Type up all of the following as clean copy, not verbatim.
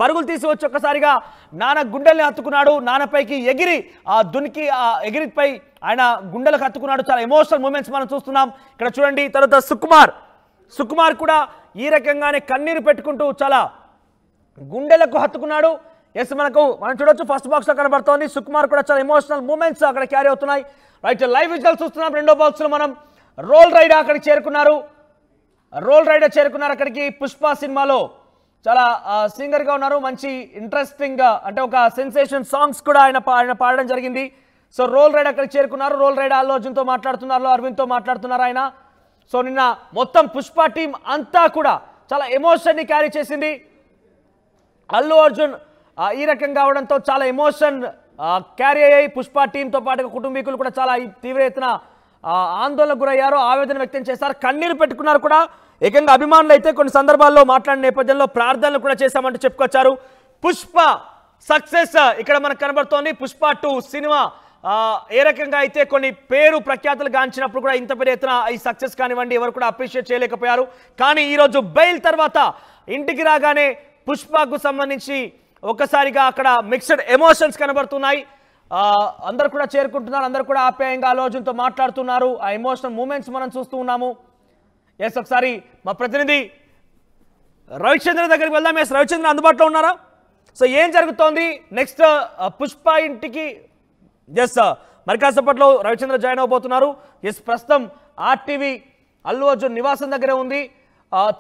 పరుగులు తీసి వచ్చి ఒక్కసారిగా నాన్న గుండెల్ని హత్తుకున్నాడు. నాన్నపైకి ఎగిరి దునికి ఎగిరిపై ఆయన గుండెలకు హత్తుకున్నాడు. చాలా ఎమోషనల్ మూమెంట్స్ మనం చూస్తున్నాం ఇక్కడ చూడండి. తర్వాత సుకుమార్ కూడా ఈ రకంగానే కన్నీరు పెట్టుకుంటూ చాలా గుండెలకు హత్తుకున్నాడు. ఎస్ మనం చూడొచ్చు ఫస్ట్ బాక్స్ లో కనబడుతోంది. సుకుమార్ కూడా చాలా ఎమోషనల్ మూమెంట్స్ అక్కడ క్యారీ అవుతున్నాయి. రైట్, లైవ్ విజువల్స్ చూస్తున్నాం. రెండో బాక్స్ లో మనం రోల్ రైడర్ అక్కడికి చేరుకున్నారు. అక్కడికి పుష్ప సినిమాలో చాలా సింగర్ గా ఉన్నారు. మంచి ఇంట్రెస్టింగ్ అంటే ఒక సెన్సేషన్ సాంగ్స్ కూడా ఆయన పాడడం జరిగింది. సో రోల్ రైడర్ అక్కడికి చేరుకున్నారు. రోల్ రైడర్ అల్లు అర్జున్తో మాట్లాడుతున్నారు, అరవింద్తో మాట్లాడుతున్నారు ఆయన. సో నిన్న మొత్తం పుష్ప టీం అంతా కూడా చాలా ఎమోషన్ని క్యారీ చేసింది. అల్లు అర్జున్ ఈ రకంగా అవడంతో చాలా ఎమోషన్ క్యారీ అయ్యాయి. పుష్ప టీంతో పాటుగా కుటుంబీకులు కూడా చాలా తీవ్ర ఎత్తున ఆందోళనకు గురయ్యారు, ఆవేదన వ్యక్తం చేశారు, కన్నీరు పెట్టుకున్నారు కూడా. ఏకంగా అభిమానులు అయితే కొన్ని సందర్భాల్లో మాట్లాడిన నేపథ్యంలో ప్రార్థనలు కూడా చేశామంటూ చెప్పుకొచ్చారు. పుష్ప సక్సెస్ ఇక్కడ మనకు కనబడుతోంది. పుష్ప 2 సినిమా ఏ రకంగా అయితే కొన్ని పేరు ప్రఖ్యాతులు గాంచినప్పుడు కూడా ఇంత పెద్ద ఎత్తున ఈ సక్సెస్ కానివ్వండి ఎవరు కూడా అప్రిషియేట్ చేయలేకపోయారు. కానీ ఈరోజు బెయిల్ తర్వాత ఇంటికి రాగానే పుష్పకు సంబంధించి ఒక్కసారిగా అక్కడ మిక్స్డ్ ఎమోషన్స్ కనబడుతున్నాయి. అందరు కూడా చేరుకుంటున్నారు, అందరు కూడా ఆప్యాయంగా అల్లు అర్జున్తో మాట్లాడుతున్నారు. ఆ ఎమోషనల్ మూమెంట్స్ మనం చూస్తూ ఉన్నాము. ఎస్, ఒకసారి మా ప్రతినిధి రవిచంద్ర దగ్గరికి వెళ్దాం. ఎస్, రవిచంద్ర అందుబాటులో ఉన్నారా? సో ఏం జరుగుతోంది నెక్స్ట్? పుష్ప ఇంటికి ఎస్ మరి కాసేపట్లో రవిచంద్ర జాయిన్ అవబోతున్నారు. ఎస్, ప్రస్తుతం ఆర్టీవీ అల్లు అర్జున్ నివాసం దగ్గర ఉంది.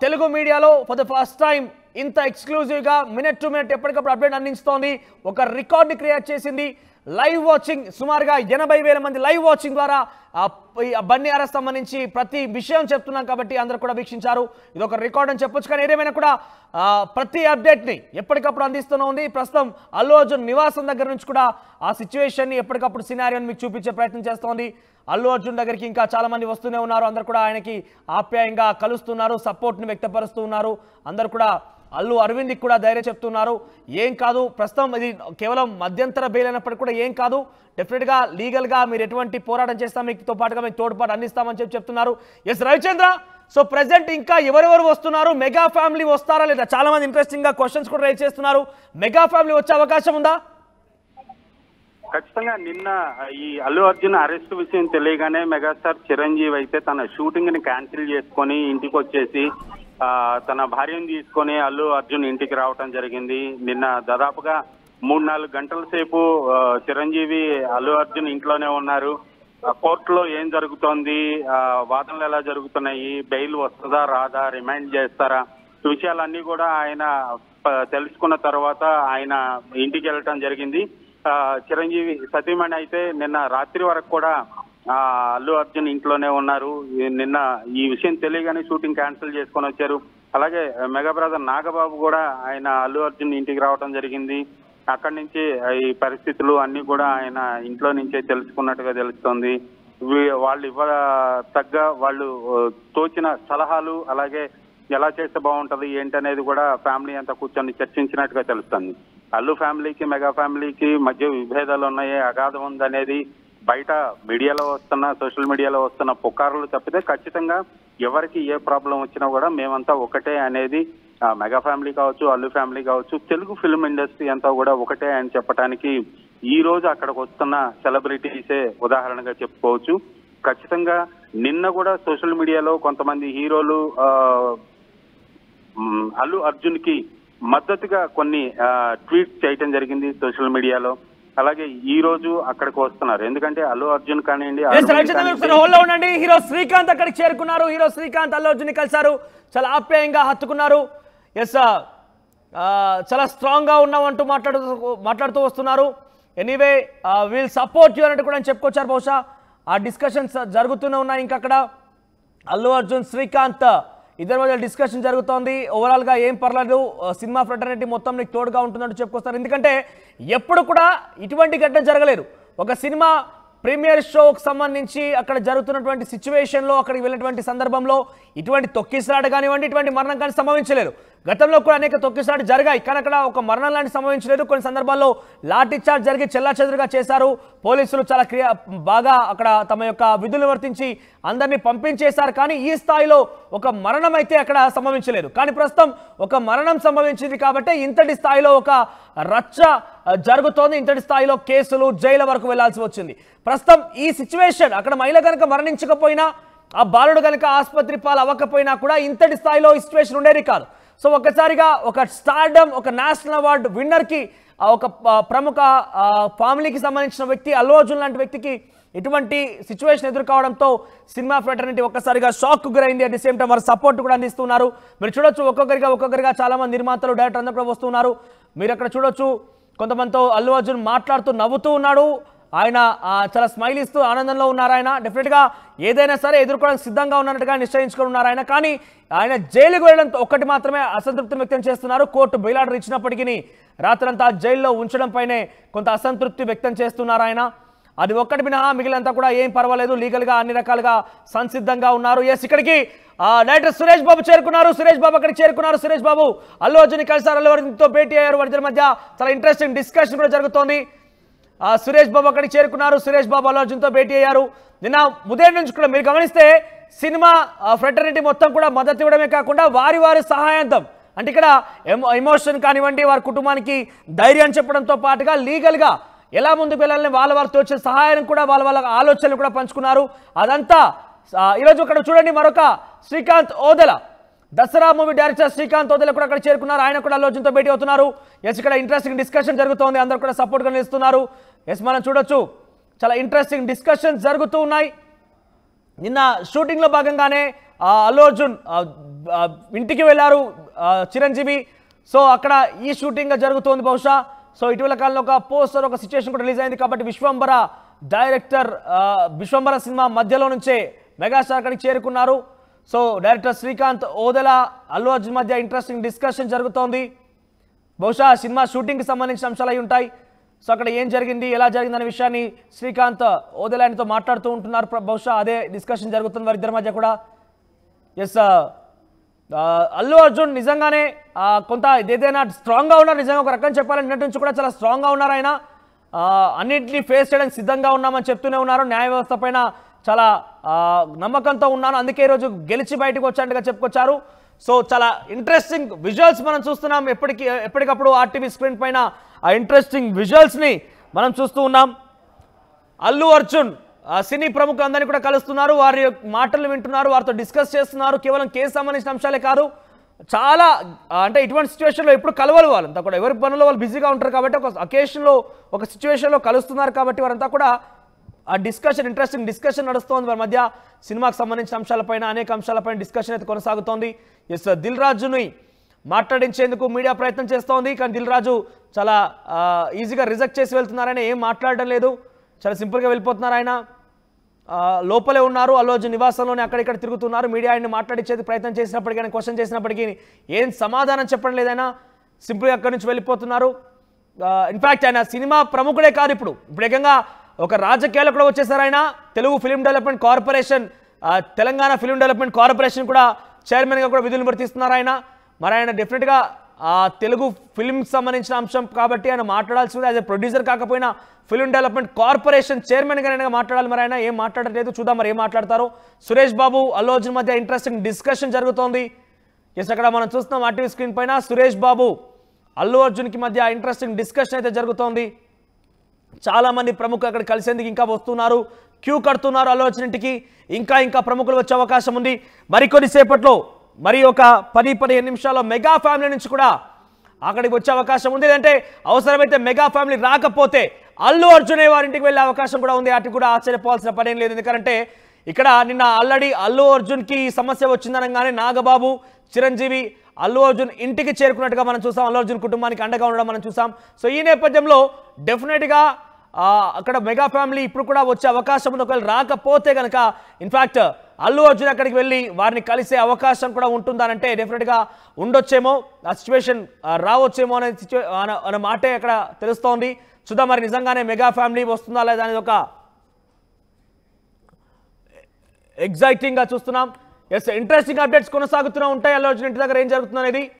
తెలుగు మీడియాలో ఫర్ ద ఫస్ట్ టైం ఇంత ఎక్స్క్లూజివ్గా మినిట్ టు మినిట్ ఎప్పటికప్పుడు అప్డేట్ అందిస్తోంది. ఒక రికార్డ్ని క్రియేట్ చేసింది. లైవ్ వాచింగ్ సుమారుగా 80,000 మంది లైవ్ వాచింగ్ ద్వారా బన్నీ అరెస్ట్ సంబంధించి ప్రతి విషయం చెప్తున్నాం కాబట్టి అందరూ కూడా వీక్షించారు. ఇది ఒక రికార్డ్ అని చెప్పొచ్చు. కానీ ఏదేమైనా కూడా ప్రతి అప్డేట్ని ఎప్పటికప్పుడు అందిస్తూనే ఉంది. ప్రస్తుతం అల్లు అర్జున్ నివాసం దగ్గర నుంచి కూడా ఆ సిచ్యువేషన్ని ఎప్పటికప్పుడు సినారియోని మీకు చూపించే ప్రయత్నం చేస్తోంది. అల్లు అర్జున్ దగ్గరికి ఇంకా చాలా మంది వస్తూనే ఉన్నారు. అందరు కూడా ఆయనకి ఆప్యాయంగా కలుస్తున్నారు, సపోర్ట్ని వ్యక్తపరుస్తూ ఉన్నారు. అందరు కూడా అల్లు అరవింద్కి కూడా ధైర్యం చెప్తున్నారు. ఏం కాదు, ప్రస్తుతం ఇది కేవలం మధ్యంతర బెయిల్ అయినప్పటికీ కూడా ఏం కాదు, డెఫినెట్గా లీగల్గా మీరు ఎటువంటి పోరాటం చేస్తాం, మీతో పాటుగా మీకు తోడ్పాటు అందిస్తామని చెప్తున్నారు. ఎస్ రవిచంద్ర, సో ప్రెసెంట్ ఇంకా ఎవరెవరు వస్తున్నారు? మెగా ఫ్యామిలీ వస్తారా లేదా? చాలా మంది ఇంట్రెస్టింగ్గా క్వశ్చన్స్ కూడా రైజ్ చేస్తున్నారు. మెగా ఫ్యామిలీ వచ్చే అవకాశం ఉందా? ఖచ్చితంగా నిన్న ఈ అల్లు అర్జున్ అరెస్ట్ విషయం తెలియగానే మెగాస్టార్ చిరంజీవి అయితే తన షూటింగ్ ని క్యాన్సిల్ చేసుకొని ఇంటికి వచ్చేసి తన భార్యను తీసుకొని అల్లు అర్జున్ ఇంటికి రావటం జరిగింది. నిన్న దాదాపుగా 3-4 గంటల సేపు చిరంజీవి అల్లు అర్జున్ ఇంట్లోనే ఉన్నారు. కోర్టులో ఏం జరుగుతోంది, వాదనలు ఎలా జరుగుతున్నాయి, బెయిల్ వస్తుందా రాదా, రిమైండ్ చేస్తారా, విషయాలన్నీ కూడా ఆయన తెలుసుకున్న తర్వాత ఆయన ఇంటికి వెళ్ళటం జరిగింది. చిరంజీవి సతీమణి అయితే నిన్న రాత్రి వరకు కూడా అల్లు అర్జున్ ఇంట్లోనే ఉన్నారు. నిన్న ఈ విషయం తెలియగానే షూటింగ్ క్యాన్సిల్ చేసుకొని వచ్చారు. అలాగే మెగా బ్రదర్ నాగబాబు కూడా ఆయన అల్లు అర్జున్ ఇంటికి రావడం జరిగింది. అక్కడి నుంచి ఈ పరిస్థితులు అన్ని కూడా ఆయన ఇంట్లో నుంచే తెలుసుకున్నట్టుగా తెలుస్తోంది. వాళ్ళు వాళ్ళు తోచిన సలహాలు, అలాగే ఎలా చేస్తే బాగుంటది ఏంటనేది కూడా ఫ్యామిలీ అంతా కూర్చొని చర్చించినట్టుగా తెలుస్తుంది. అల్లు ఫ్యామిలీకి మెగా ఫ్యామిలీకి మధ్య విభేదాలు ఉన్నాయి, అగాధం ఉందనేది బయట మీడియాలో వస్తున్న సోషల్ మీడియాలో వస్తున్న పుకార్లు తప్పితే ఖచ్చితంగా ఎవరికి ఏ ప్రాబ్లం వచ్చినా కూడా మేమంతా ఒకటే అనేది మెగా ఫ్యామిలీ కావచ్చు, అల్లు ఫ్యామిలీ కావచ్చు, తెలుగు ఫిల్మ్ ఇండస్ట్రీ అంతా కూడా ఒకటే అని చెప్పడానికి ఈ రోజు అక్కడికి వస్తున్న సెలబ్రిటీసే ఉదాహరణగా చెప్పుకోవచ్చు. ఖచ్చితంగా నిన్న కూడా సోషల్ మీడియాలో కొంతమంది హీరోలు అల్లు అర్జున్ కి మద్దతుగా కొన్ని ట్వీట్స్ చేయటం జరిగింది సోషల్ మీడియాలో. అలాగే ఈ రోజు అక్కడికి వస్తున్నారు. ఎందుకంటే అల్లు అర్జున్ కానివ్వండి, హీరో శ్రీకాంత్ అక్కడికి చేరుకున్నారు. హీరో శ్రీకాంత్ అల్లు అర్జున్ కలిశారు, చాలా ఆప్యాయంగా హత్తుకున్నారు. ఎస్, చాలా స్ట్రాంగ్ గా ఉన్నామంటూ మాట్లాడుతూ వస్తున్నారు. ఎనీవే విల్ సపోర్ట్ యూ అన్నట్టు కూడా చెప్పుకొచ్చారు. బహుశా ఆ డిస్కషన్స్ జరుగుతూనే ఉన్నాయి. ఇంకా అక్కడ అల్లు అర్జున్ శ్రీకాంత్ ఇద్దరి మధ్య డిస్కషన్ జరుగుతోంది. ఓవరాల్ గా ఏం పర్లేదు, సినిమా ఫ్రెటర్నిటీ మొత్తం నీకు తోడుగా ఉంటుందంటూ చెప్పుకొస్తారు. ఎందుకంటే ఎప్పుడు కూడా ఇటువంటి ఘటన జరగలేదు. ఒక సినిమా ప్రీమియర్ షోకి సంబంధించి అక్కడ జరుగుతున్నటువంటి సిచ్యువేషన్లో అక్కడికి వెళ్ళినటువంటి సందర్భంలో ఇటువంటి తొక్కిసలాట కానివ్వండి, ఇటువంటి మరణం కానీ సంభవించలేదు. గతంలో కూడా అనేక తొక్కిసలాట్లు జరిగాయి, కానీ అక్కడ ఒక మరణం లాంటి సంభవించలేదు. కొన్ని సందర్భాల్లో లాఠీ చార్జ్ జరిగి చెల్లాచెదురుగా చేశారు. పోలీసులు చాలా బాగా అక్కడ తమ యొక్క విధులు వర్తించి అందరినీ పంపించేశారు. కానీ ఈ స్థాయిలో ఒక మరణం అయితే అక్కడ సంభవించలేదు. కానీ ప్రస్తుతం ఒక మరణం సంభవించింది కాబట్టి ఇంతటి స్థాయిలో ఒక రచ్చ జరుగుతోంది. ఇంతటి స్థాయిలో కేసులు, జైలు వరకు వెళ్లాల్సి వచ్చింది. ప్రస్తుతం ఈ సిచ్యువేషన్ అక్కడ మహిళ కనుక మరణించకపోయినా, ఆ బాలుడు కనుక ఆసుపత్రి పాలు అవ్వకపోయినా కూడా ఇంతటి స్థాయిలో ఈ సిచ్యువేషన్ ఉండేది కాదు. సో ఒక్కసారిగా ఒక స్టార్డమ్, ఒక నేషనల్ అవార్డు విన్నర్కి, ఒక ప్రముఖ ఫ్యామిలీకి సంబంధించిన వ్యక్తి అల్లు అర్జున్ లాంటి వ్యక్తికి ఇటువంటి సిచ్యువేషన్ ఎదుర్కోవడంతో సినిమా ఫ్రెటర్నిటీ ఒక్కసారిగా షాక్ గురైంది. అట్ ది సేమ్ టైం వారు సపోర్ట్ కూడా అందిస్తున్నారు. మీరు చూడొచ్చు ఒక్కొక్కరిగా చాలా మంది నిర్మాతలు, డైరెక్టర్ అందరూ కూడా వస్తున్నారు. మీరు అక్కడ చూడొచ్చు కొంతమందితో అల్లు అర్జున్ మాట్లాడుతూ నవ్వుతూ ఉన్నాడు. ఆయన చాలా స్మైల్ ఇస్తూ ఆనందంలో ఉన్నారు. ఆయన డెఫినెట్గా ఏదైనా సరే ఎదుర్కోవడానికి సిద్ధంగా ఉన్నట్టుగా నిశ్చయించుకొని ఉన్నారు ఆయన. కానీ ఆయన జైలుకు వెళ్ళడంతో ఒక్కటి మాత్రమే అసంతృప్తిని వ్యక్తం చేస్తున్నారు. కోర్టు బెయిల్ ఆర్డర్ ఇచ్చినప్పటికీ రాత్రంతా జైల్లో ఉంచడంపైనే కొంత అసంతృప్తి వ్యక్తం చేస్తున్నారు ఆయన. అది ఒక్కటి మినహా మిగిలినంతా కూడా ఏం పర్వాలేదు, లీగల్గా అన్ని రకాలుగా సంసిద్ధంగా ఉన్నారు. ఎస్, ఇక్కడికి డైరెక్టర్ సురేష్ బాబు చేరుకున్నారు. సురేష్ బాబు అక్కడికి చేరుకున్నారు. సురేష్ బాబు అల్లు అర్జున్ కలిసారు, అల్లు అర్జున్తో భేటీ అయ్యారు. వారిద్దరి మధ్య చాలా ఇంట్రెస్టింగ్ డిస్కషన్ కూడా జరుగుతోంది. సురేష్ బాబు అక్కడికి చేరుకున్నారు. సురేష్ బాబు అల్లు అర్జున్తో భేటీ అయ్యారు. నిన్న ఉదయం నుంచి కూడా మీరు గమనిస్తే సినిమా ఫ్రెటర్నిటీ మొత్తం కూడా మద్దతు ఇవ్వడమే కాకుండా వారి సహాయంతం, అంటే ఇక్కడ ఎమోషన్ కానివ్వండి, వారి కుటుంబానికి ధైర్యం చెప్పడంతో పాటుగా లీగల్గా ఎలా ముందుకు వెళ్ళాలని వారితో వచ్చిన సహాయం కూడా వాళ్ళ ఆలోచనలు కూడా పంచుకున్నారు. అదంతా ఈరోజు అక్కడ చూడండి, మరొక శ్రీకాంత్ ఓదెల, దసరా మూవీ డైరెక్టర్ శ్రీకాంత్ ఓదెల కూడా అక్కడ చేరుకున్నారు. ఆయన కూడా అల్లు అర్జున్తో భేటీ అవుతున్నారు. ఎస్, ఇక్కడ ఇంట్రెస్టింగ్ డిస్కషన్ జరుగుతోంది. అందరూ కూడా సపోర్ట్గా నిలుస్తున్నారు. ఎస్, మనం చూడొచ్చు చాలా ఇంట్రెస్టింగ్ డిస్కషన్స్ జరుగుతూ ఉన్నాయి. నిన్న షూటింగ్లో భాగంగానే అల్లు అర్జున్ ఇంటికి వెళ్ళారు చిరంజీవి. సో అక్కడ ఈ షూటింగ్ జరుగుతోంది బహుశా. సో ఇటీవల కాలంలో ఒక పోస్టర్, ఒక సిచ్యువేషన్ కూడా రిలీజ్ అయింది కాబట్టి విశ్వంబర డైరెక్టర్ విశ్వంబర సినిమా మధ్యలో నుంచే మెగాస్టార్ అక్కడికి చేరుకున్నారు. సో డైరెక్టర్ శ్రీకాంత్ ఓదెల, అల్లు అర్జున్ మధ్య ఇంట్రెస్టింగ్ డిస్కషన్ జరుగుతోంది. బహుశా సినిమా షూటింగ్కి సంబంధించిన అంశాలు అయి ఉంటాయి. సో అక్కడ ఏం జరిగింది, ఎలా జరిగింది అనే విషయాన్ని శ్రీకాంత్ ఓదెల ఆయనతో మాట్లాడుతూ ఉంటున్నారు. బహుశా అదే డిస్కషన్ జరుగుతుంది వారిద్దరి మధ్య కూడా. ఎస్, అల్లు అర్జున్ నిజంగానే కొంత ఏదైనా స్ట్రాంగ్గా ఉన్నారు. నిజంగా ఒక రకం చెప్పాలని నిన్నటి నుంచి కూడా చాలా స్ట్రాంగ్గా ఉన్నారు ఆయన. అన్నింటినీ ఫేస్ చేయడానికి సిద్ధంగా ఉన్నామని చెప్తూనే ఉన్నారు. న్యాయ వ్యవస్థ పైన చాలా నమ్మకంతో ఉన్నాను, అందుకే ఈరోజు గెలిచి బయటకు వచ్చాట్టుగా చెప్పుకొచ్చారు. సో చాలా ఇంట్రెస్టింగ్ విజువల్స్ మనం చూస్తున్నాం. ఎప్పటికప్పుడు ఆర్టీవీ స్క్రీన్ పైన ఆ ఇంట్రెస్టింగ్ విజువల్స్ని మనం చూస్తూ ఉన్నాం. అల్లు అర్జున్ సినీ ప్రముఖులందరినీ కూడా కలుస్తున్నారు, వారి మాటలు వింటున్నారు, వారితో డిస్కస్ చేస్తున్నారు. కేవలం కేసు సంబంధించిన అంశాలే కాదు, చాలా అంటే ఇటువంటి సిచ్యువేషన్లో ఎప్పుడు కలవాలి వాళ్ళంతా కూడా, ఎవరి పనుల్లో వాళ్ళు బిజీగా ఉంటారు కాబట్టి ఒక అకేషన్లో, ఒక సిచ్యువేషన్లో కలుస్తున్నారు కాబట్టి వారంతా కూడా ఆ డిస్కషన్, ఇంట్రెస్టింగ్ డిస్కషన్ నడుస్తోంది వారి మధ్య. సినిమాకి సంబంధించిన అంశాలపైన, అనేక అంశాలపైన డిస్కషన్ అయితే కొనసాగుతోంది. ఎస్, దిల్ రాజుని మాట్లాడించేందుకు మీడియా ప్రయత్నం చేస్తోంది, కానీ దిల్ రాజు చాలా ఈజీగా రిజెక్ట్ చేసి వెళ్తున్నారని, ఏం మాట్లాడడం లేదు, చాలా సింపుల్గా వెళ్ళిపోతున్నారు. ఆయన లోపలే ఉన్నారు, అల్లు అర్జున్ నివాసంలోనే అక్కడిక్కడ తిరుగుతున్నారు. మీడియా ఆయన్ని మాట్లాడించేది ప్రయత్నం చేసినప్పటికీ, క్వశ్చన్ చేసినప్పటికీ ఏం సమాధానం చెప్పడం లేదైనా, సింపుల్గా అక్కడి నుంచి వెళ్ళిపోతున్నారు. ఇన్ఫ్యాక్ట్ ఆయన సినిమా ప్రముఖుడే కాదు, ఇప్పుడు ఏకంగా ఒక రాజకీయాలు కూడా వచ్చేసారు. ఆయన Telugu film development corporation, Telangana film development corporation కూడా చైర్మన్గా కూడా విధులు నిర్వర్తిస్తున్నారు ఆయన. మరి ఆయన డెఫినెట్గా తెలుగు ఫిల్మ్కి సంబంధించిన అంశం కాబట్టి ఆయన మాట్లాడాల్సింది. యాజ్ ఎ ప్రొడ్యూసర్ కాకపోయినా ఫిల్మ్ డెవలప్మెంట్ కార్పొరేషన్ చైర్మన్గా మాట్లాడాలి. మరి ఆయన ఏం మాట్లాడలేదు, చూద్దాం మరి ఏం మాట్లాడతారో. సురేష్ బాబు అల్లు అర్జున్ మధ్య ఇంట్రెస్టింగ్ డిస్కషన్ జరుగుతోంది. ఎస్, అక్కడ మనం చూస్తున్నాం ఆర్టీవీ స్క్రీన్ పైన సురేష్ బాబు అల్లు అర్జున్కి మధ్య ఇంట్రెస్టింగ్ డిస్కషన్ అయితే జరుగుతోంది. చాలామంది ప్రముఖులు అక్కడ కలిసేందుకు ఇంకా వస్తున్నారు, క్యూ కడుతున్నారు అల్లు అర్జున్ ఇంటికి. ఇంకా ప్రముఖులు వచ్చే అవకాశం ఉంది. మరికొద్దిసేపట్లో, మరి ఒక 10-15 నిమిషాల్లో మెగా ఫ్యామిలీ నుంచి కూడా అక్కడికి వచ్చే అవకాశం ఉంది. అంటే అవసరమైతే మెగా ఫ్యామిలీ రాకపోతే అల్లు అర్జునే వారింటికి వెళ్ళే అవకాశం కూడా ఉంది. వాటికి కూడా ఆశ్చర్యపోవాల్సిన పనేం లేదు. ఎందుకంటే ఇక్కడ నిన్న ఆల్రెడీ అల్లు అర్జున్కి సమస్య వచ్చిందనగానే నాగబాబు, చిరంజీవి అల్లు అర్జున్ ఇంటికి చేరుకున్నట్టుగా మనం చూసాం. అల్లు అర్జున్ కుటుంబానికి అండగా ఉండడం మనం చూసాం. సో ఈ నేపథ్యంలో డెఫినెట్గా అక్కడ మెగా ఫ్యామిలీ ఇప్పుడు కూడా వచ్చే అవకాశం ఉంది. ఒకవేళ రాకపోతే కనుక ఇన్ఫ్యాక్ట్ అల్లు అర్జున్ అక్కడికి వెళ్ళి వారిని కలిసే అవకాశం కూడా ఉంటుందనంటే డెఫినెట్గా ఉండొచ్చేమో, ఆ సిచ్యువేషన్ రావచ్చేమో అనే మాటే అక్కడ తెలుస్తోంది. చూద్దాం మరి నిజంగానే మెగా ఫ్యామిలీ వస్తుందా లేదా అనేది ఒక ఎగ్జైటింగ్గా చూస్తున్నాం. ఎస్, ఇంట్రెస్టింగ్ అప్డేట్స్ కొనసాగుతూనే ఉంటాయి. అల్లు అర్జున్ ఇంటి దగ్గర ఏం జరుగుతుంది అనేది.